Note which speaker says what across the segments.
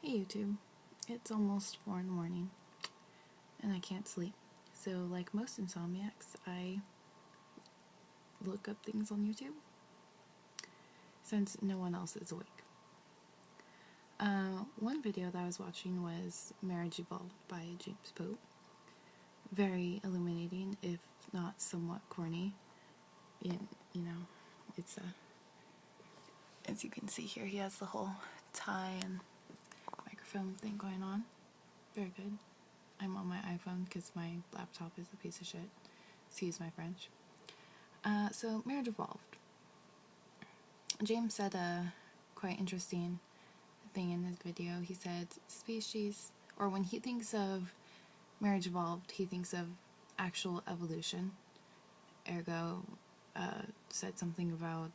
Speaker 1: Hey YouTube, it's almost 4 in the morning and I can't sleep. So like most insomniacs, I look up things on YouTube since no one else is awake. One video that I was watching was Marriage Evolved by James Pope. Very illuminating, if not somewhat corny. It's as you can see here, he has the whole tie and microphone thing going on. Very good. I'm on my iPhone because my laptop is a piece of shit. Excuse my French. So, Marriage Evolved. James said a quite interesting thing in his video. He said species, or when he thinks of Marriage Evolved, he thinks of actual evolution. Ergo, said something about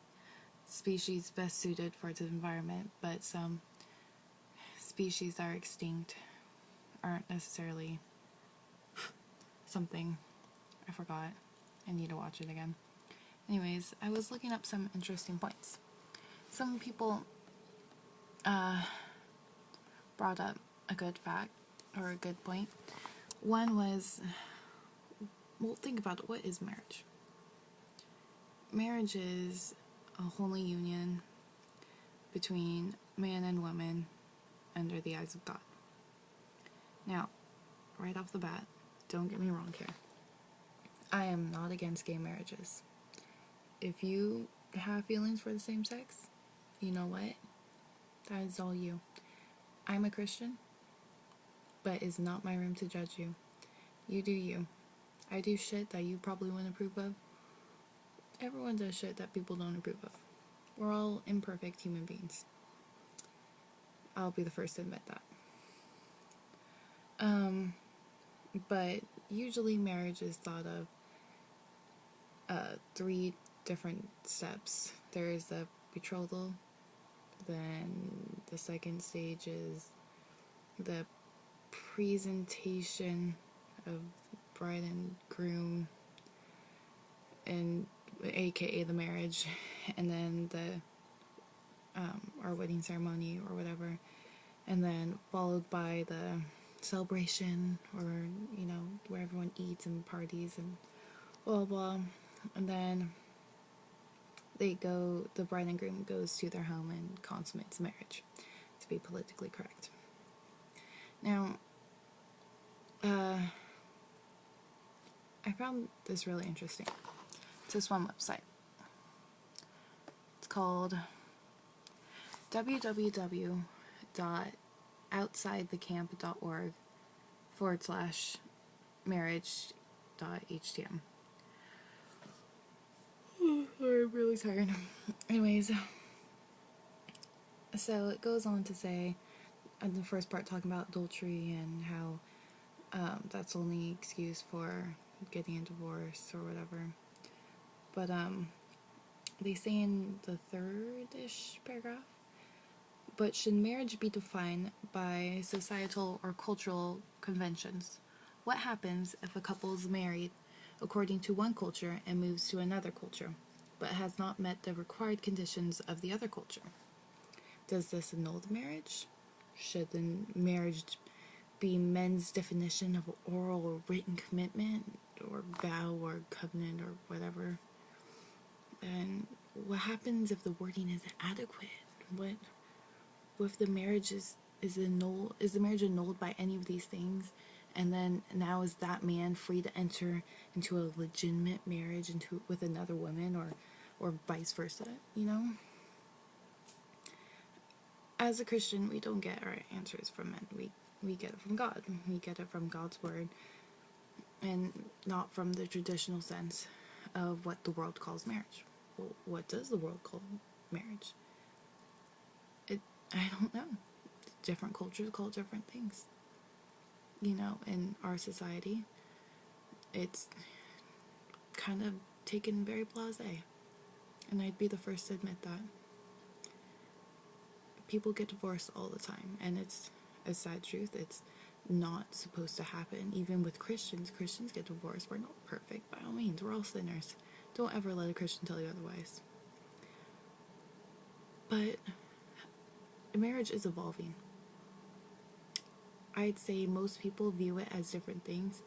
Speaker 1: species best suited for its environment, but some species that are extinct aren't necessarily something. I forgot. I need to watch it again. Anyways, I was looking up some interesting points. Some people brought up a good fact, or a good point. One was, well, think about it. What is marriage? Marriage is a holy union between man and woman under the eyes of God. Now, right off the bat, don't get me wrong here. I am not against gay marriages. If you have feelings for the same sex, you know what? That is all you. I'm a Christian, but it's not my room to judge you. You do you. I do shit that you probably wouldn't approve of. Everyone does shit that people don't approve of. We're all imperfect human beings. I'll be the first to admit that. But usually marriage is thought of 3 different steps. There is the betrothal, then the second stage is the presentation of bride and groom, and aka the marriage, and then our wedding ceremony or whatever, and then followed by the celebration, or where everyone eats and parties and blah blah, and then the bride and groom goes to their home and consummates marriage, to be politically correct. Now, I found this really interesting. It's this one website. It's called www.outsidethecamp.org/marriage.htm. Sorry, I'm really tired. Anyways, so it goes on to say, in the first part, talking about adultery and how that's only excuse for getting a divorce or whatever. But they say in the third-ish paragraph, but should marriage be defined by societal or cultural conventions? What happens if a couple is married according to one culture and moves to another culture, but has not met the required conditions of the other culture? Does this annul the marriage? Should the marriage be men's definition of oral or written commitment, or vow or covenant or whatever? And what happens if the wording isn't adequate? What if the marriage is annulled? Is the marriage annulled by any of these things? And then now is that man free to enter into a legitimate marriage with another woman, or vice versa? As a Christian, we don't get our answers from men. We get it from God. We get it from God's word, and not from the traditional sense of what the world calls marriage. Well, what does the world call marriage? I don't know. Different cultures call different things. In our society, it's kind of taken very blasé. And I'd be the first to admit that. People get divorced all the time, and it's a sad truth. It's not supposed to happen. Even with Christians get divorced. We're not perfect, by all means. We're all sinners. Don't ever let a Christian tell you otherwise. But marriage is evolving. I'd say most people view it as different things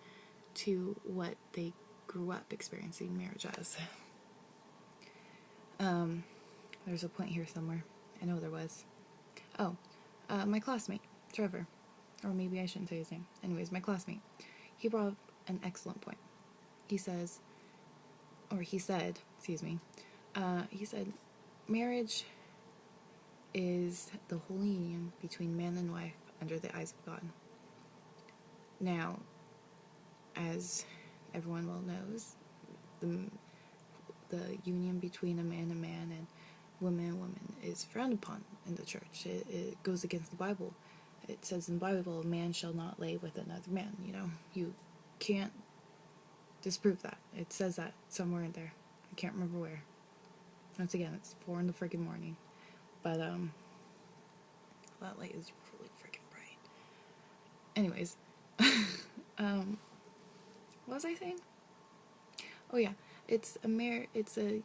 Speaker 1: to what they grew up experiencing marriage as. There's a point here somewhere. I know there was. Oh, my classmate, Trevor. Or maybe I shouldn't say his name. Anyways, my classmate. He brought up an excellent point. He said, he said, marriage is the holy union between man and wife under the eyes of God. Now, as everyone well knows, the union between a man and woman is frowned upon in the church. It goes against the Bible. It says in the Bible, a man shall not lay with another man. You know, you can't disprove that. It says that somewhere in there. I can't remember where. Once again, it's 4 in the freaking morning. But, that light is really freaking bright. Anyways, what was I saying? Oh yeah, it's a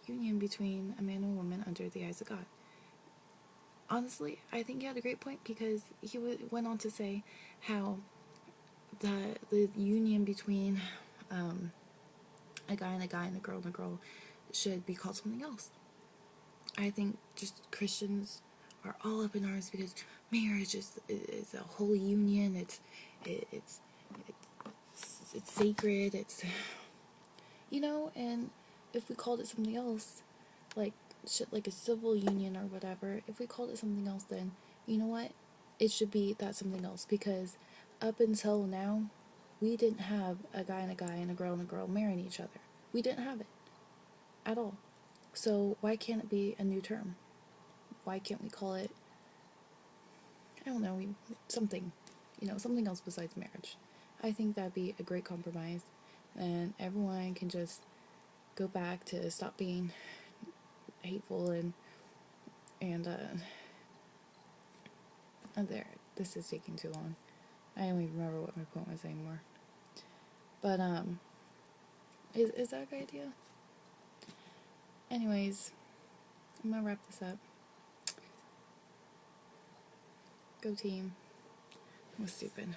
Speaker 1: union between a man and a woman under the eyes of God. Honestly, I think he had a great point, because he went on to say how the union between a guy and a girl should be called something else. I think just Christians are all up in arms because marriage is a holy union. It's sacred. It's, you know, and if we called it something else, like like a civil union or whatever, if we called it something else, then you know what? It should be that something else, because up until now, we didn't have a guy and a girl marrying each other. We didn't have it at all. So why can't it be a new term? Why can't we call it, I don't know, something, something else besides marriage? I think that'd be a great compromise, and everyone can just go back to stop being hateful and there. This is taking too long. I don't even remember what my point was anymore. But is that a good idea? Anyways, I'm gonna wrap this up. Go team. I'm stupid.